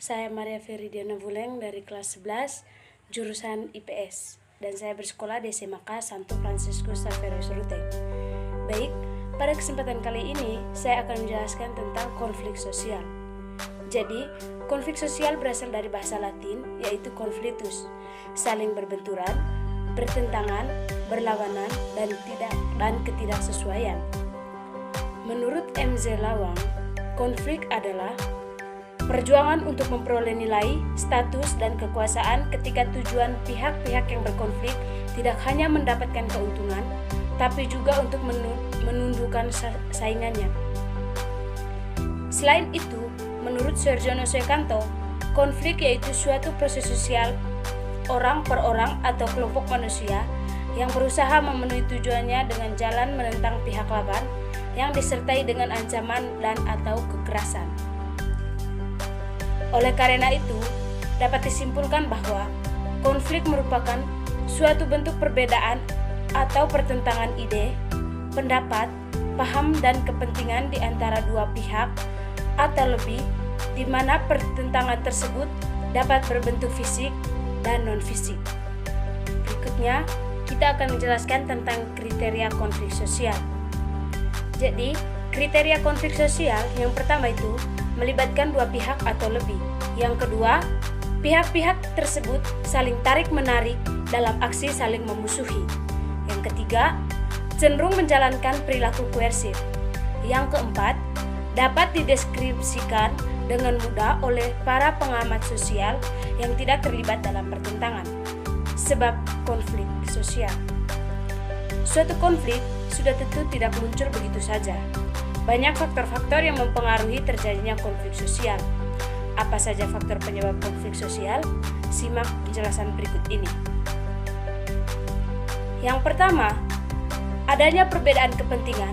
Saya Maria Feridiana Vuleng dari kelas 11 jurusan IPS dan saya bersekolah di SMK Santo Fransiskus Xaverius Ruteng. Baik, pada kesempatan kali ini saya akan menjelaskan tentang konflik sosial. Jadi, konflik sosial berasal dari bahasa Latin yaitu conflictus, saling berbenturan, bertentangan, berlawanan, dan ketidaksesuaian. Menurut M.Z. Lawang, konflik adalah perjuangan untuk memperoleh nilai, status, dan kekuasaan ketika tujuan pihak-pihak yang berkonflik tidak hanya mendapatkan keuntungan, tapi juga untuk menundukkan saingannya. Selain itu, menurut Sergio Secanto, konflik yaitu suatu proses sosial orang per orang atau kelompok manusia yang berusaha memenuhi tujuannya dengan jalan menentang pihak lawan yang disertai dengan ancaman dan atau kekerasan. Oleh karena itu, dapat disimpulkan bahwa konflik merupakan suatu bentuk perbedaan atau pertentangan ide, pendapat, paham, dan kepentingan di antara dua pihak atau lebih, di mana pertentangan tersebut dapat berbentuk fisik dan non-fisik. Berikutnya, kita akan menjelaskan tentang kriteria konflik sosial. Jadi, kriteria konflik sosial yang pertama itu melibatkan dua pihak atau lebih. Yang kedua, pihak-pihak tersebut saling tarik-menarik dalam aksi saling memusuhi. Yang ketiga, cenderung menjalankan perilaku koersif. Yang keempat, dapat dideskripsikan dengan mudah oleh para pengamat sosial yang tidak terlibat dalam pertentangan. Sebab konflik sosial. Suatu konflik sudah tentu tidak muncul begitu saja. Banyak faktor-faktor yang mempengaruhi terjadinya konflik sosial. Apa saja faktor penyebab konflik sosial? Simak penjelasan berikut ini. Yang pertama, adanya perbedaan kepentingan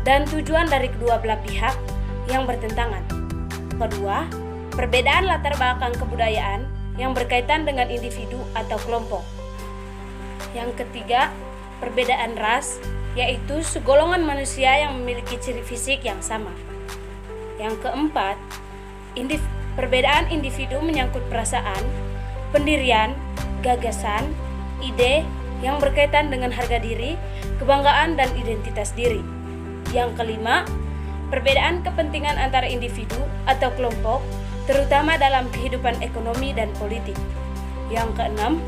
dan tujuan dari kedua belah pihak yang bertentangan. Kedua, perbedaan latar belakang kebudayaan yang berkaitan dengan individu atau kelompok. Yang ketiga, perbedaan ras, yaitu segolongan manusia yang memiliki ciri fisik yang sama. Yang keempat, perbedaan individu menyangkut perasaan, pendirian, gagasan, ide yang berkaitan dengan harga diri, kebanggaan, dan identitas diri. Yang kelima, perbedaan kepentingan antara individu atau kelompok, terutama dalam kehidupan ekonomi dan politik. Yang keenam,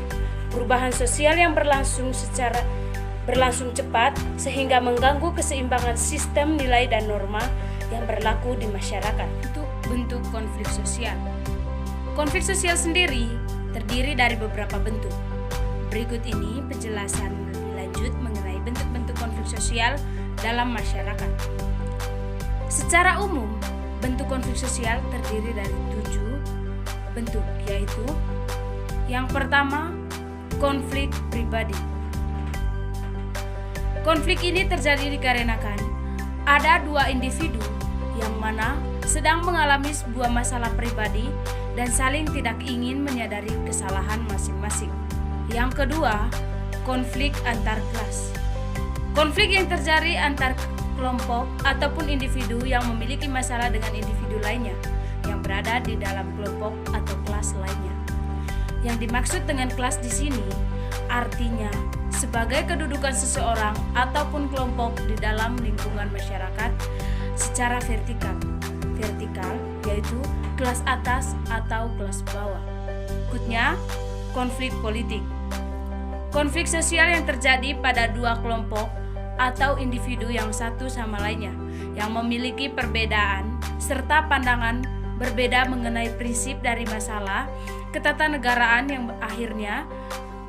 perubahan sosial yang berlangsung cepat sehingga mengganggu keseimbangan sistem nilai dan norma yang berlaku di masyarakat. Untuk bentuk konflik sosial. Konflik sosial sendiri terdiri dari beberapa bentuk. Berikut ini penjelasan lebih lanjut mengenai bentuk-bentuk konflik sosial dalam masyarakat. Secara umum, bentuk konflik sosial terdiri dari 7 bentuk, yaitu yang pertama, konflik pribadi. Konflik ini terjadi dikarenakan ada dua individu yang mana sedang mengalami sebuah masalah pribadi dan saling tidak ingin menyadari kesalahan masing-masing. Yang kedua, konflik antar kelas. Konflik yang terjadi antar kelompok ataupun individu yang memiliki masalah dengan individu lainnya yang berada di dalam kelompok atau kelas lainnya. Yang dimaksud dengan kelas di sini artinya sebagai kedudukan seseorang ataupun kelompok di dalam lingkungan masyarakat secara vertikal. Vertikal yaitu kelas atas atau kelas bawah. Berikutnya, konflik politik. Konflik sosial yang terjadi pada dua kelompok atau individu yang satu sama lainnya yang memiliki perbedaan serta pandangan berbeda mengenai prinsip dari masalah ketatanegaraan yang akhirnya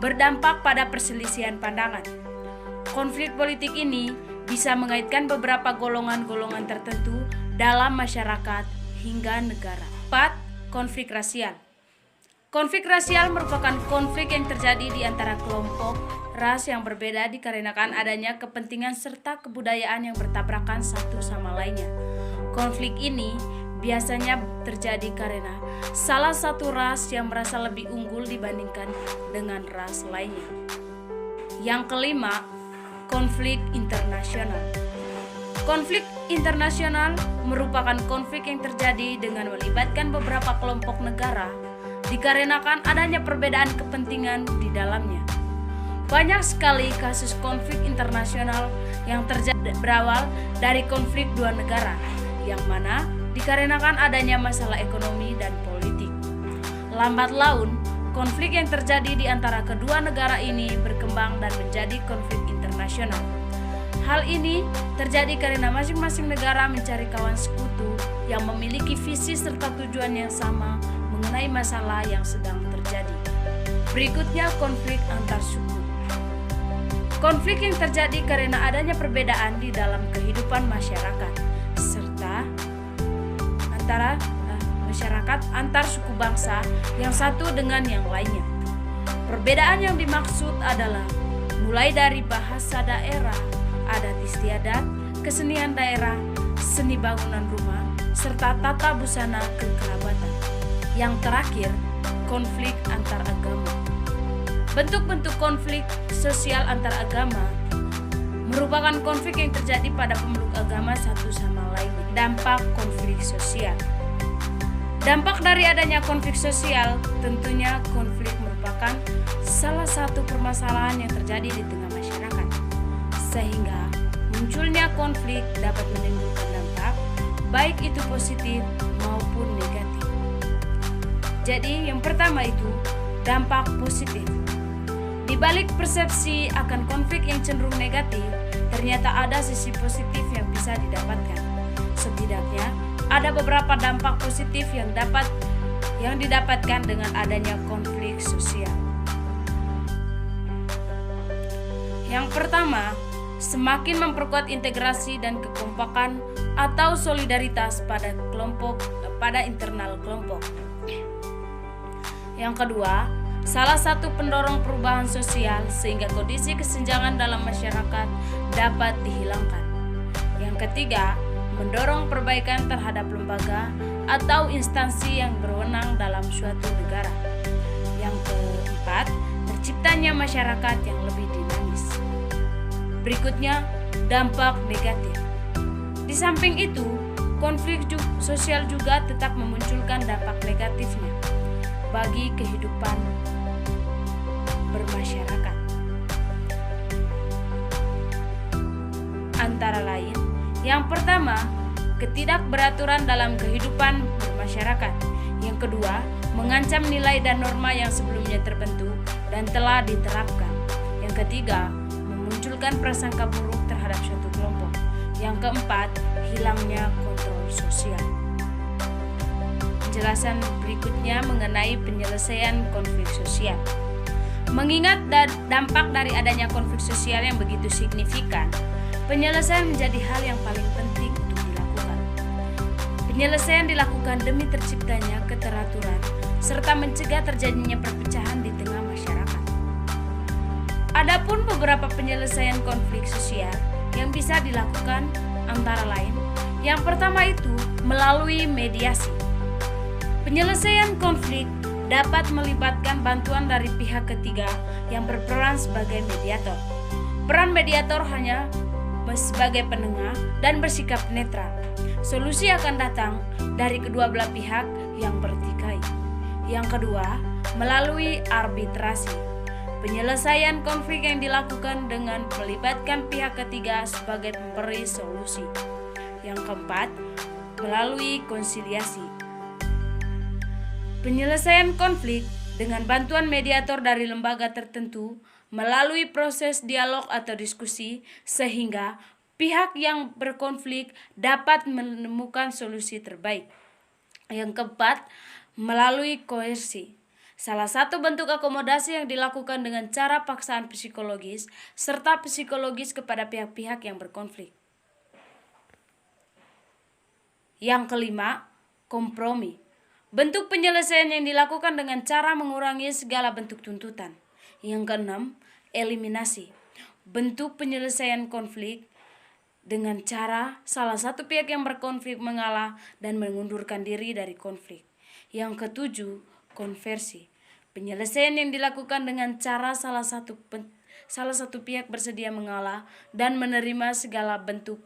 berdampak pada perselisihan pandangan. Konflik politik ini bisa mengaitkan beberapa golongan-golongan tertentu dalam masyarakat hingga negara. 4. Konflik rasial. Konflik rasial merupakan konflik yang terjadi di antara kelompok ras yang berbeda dikarenakan adanya kepentingan serta kebudayaan yang bertabrakan satu sama lainnya. Konflik ini biasanya terjadi karena salah satu ras yang merasa lebih unggul dibandingkan dengan ras lainnya. Yang kelima, konflik internasional. Konflik internasional merupakan konflik yang terjadi dengan melibatkan beberapa kelompok negara dikarenakan adanya perbedaan kepentingan di dalamnya. Banyak sekali kasus konflik internasional yang terjadi berawal dari konflik dua negara, yang mana dikarenakan adanya masalah ekonomi dan politik. Lambat laun, konflik yang terjadi di antara kedua negara ini berkembang dan menjadi konflik internasional. Hal ini terjadi karena masing-masing negara mencari kawan sekutu yang memiliki visi serta tujuan yang sama mengenai masalah yang sedang terjadi. Berikutnya, konflik antar suku. Konflik yang terjadi karena adanya perbedaan di dalam kehidupan masyarakat serta antara masyarakat antar suku bangsa yang satu dengan yang lainnya. Perbedaan yang dimaksud adalah mulai dari bahasa daerah, adat istiadat, kesenian daerah, seni bangunan rumah, serta tata busana kekerabatan. Yang terakhir, konflik antar agama. Bentuk-bentuk konflik sosial antar agama merupakan konflik yang terjadi pada pemeluk agama satu sama lain. Dampak konflik sosial. Dampak dari adanya konflik sosial, tentunya konflik merupakan salah satu permasalahan yang terjadi di tengah masyarakat. Sehingga munculnya konflik dapat menimbulkan dampak, baik itu positif maupun negatif. Jadi yang pertama itu, dampak positif. Di balik persepsi akan konflik yang cenderung negatif, ternyata ada sisi positif yang bisa didapatkan. Setidaknya, ada beberapa dampak positif yang didapatkan dengan adanya konflik sosial. Yang pertama, semakin memperkuat integrasi dan kekompakan atau solidaritas pada internal kelompok. Yang kedua, salah satu pendorong perubahan sosial sehingga kondisi kesenjangan dalam masyarakat dapat dihilangkan. Yang ketiga, mendorong perbaikan terhadap lembaga atau instansi yang berwenang dalam suatu negara. Yang keempat, terciptanya masyarakat yang lebih dinamis. Berikutnya, dampak negatif. Di samping itu, konflik sosial juga tetap memunculkan dampak negatifnya bagi kehidupan bermasyarakat. Antara lain, yang pertama, ketidakberaturan dalam kehidupan bermasyarakat. Yang kedua, mengancam nilai dan norma yang sebelumnya terbentuk dan telah diterapkan. Yang ketiga, memunculkan prasangka buruk terhadap suatu kelompok. Yang keempat, hilangnya kontrol sosial. Penjelasan berikutnya mengenai penyelesaian konflik sosial. Mengingat dampak dari adanya konflik sosial yang begitu signifikan, penyelesaian menjadi hal yang paling penting untuk dilakukan. Penyelesaian dilakukan demi terciptanya keteraturan serta mencegah terjadinya perpecahan di tengah masyarakat. Adapun beberapa penyelesaian konflik sosial yang bisa dilakukan antara lain, yang pertama itu melalui mediasi. Penyelesaian konflik dapat melibatkan bantuan dari pihak ketiga yang berperan sebagai mediator. Peran mediator hanya sebagai penengah dan bersikap netral. Solusi akan datang dari kedua belah pihak yang bertikai. Yang kedua, melalui arbitrasi. Penyelesaian konflik yang dilakukan dengan melibatkan pihak ketiga sebagai pemberi solusi. Yang keempat, melalui konsiliasi. Penyelesaian konflik dengan bantuan mediator dari lembaga tertentu melalui proses dialog atau diskusi sehingga pihak yang berkonflik dapat menemukan solusi terbaik. Yang keempat, melalui koersi. Salah satu bentuk akomodasi yang dilakukan dengan cara paksaan psikologis serta psikologis kepada pihak-pihak yang berkonflik. Yang kelima, kompromi. Bentuk penyelesaian yang dilakukan dengan cara mengurangi segala bentuk tuntutan. Yang keenam, eliminasi. Bentuk penyelesaian konflik dengan cara salah satu pihak yang berkonflik mengalah dan mengundurkan diri dari konflik. Yang ketujuh, konversi. Penyelesaian yang dilakukan dengan cara salah satu pihak bersedia mengalah dan menerima segala bentuk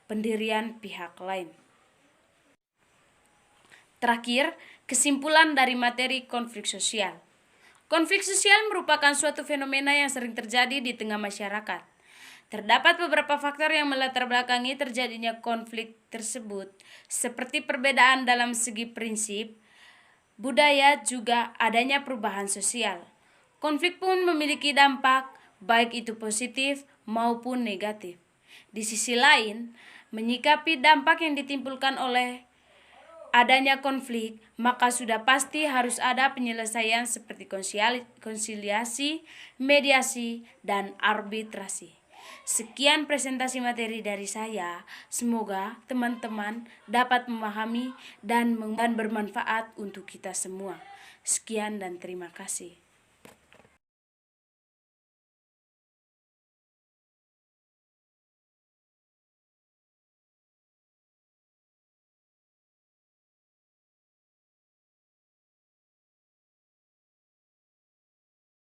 pendirian pihak lain. Terakhir, kesimpulan dari materi konflik sosial. Konflik sosial merupakan suatu fenomena yang sering terjadi di tengah masyarakat. Terdapat beberapa faktor yang melatar belakangi terjadinya konflik tersebut, seperti perbedaan dalam segi prinsip, budaya, juga adanya perubahan sosial. Konflik pun memiliki dampak, baik itu positif maupun negatif. Di sisi lain, menyikapi dampak yang ditimbulkan oleh adanya konflik, maka sudah pasti harus ada penyelesaian seperti konsiliasi, mediasi, dan arbitrasi. Sekian presentasi materi dari saya. Semoga teman-teman dapat memahami dan bermanfaat untuk kita semua. Sekian dan terima kasih.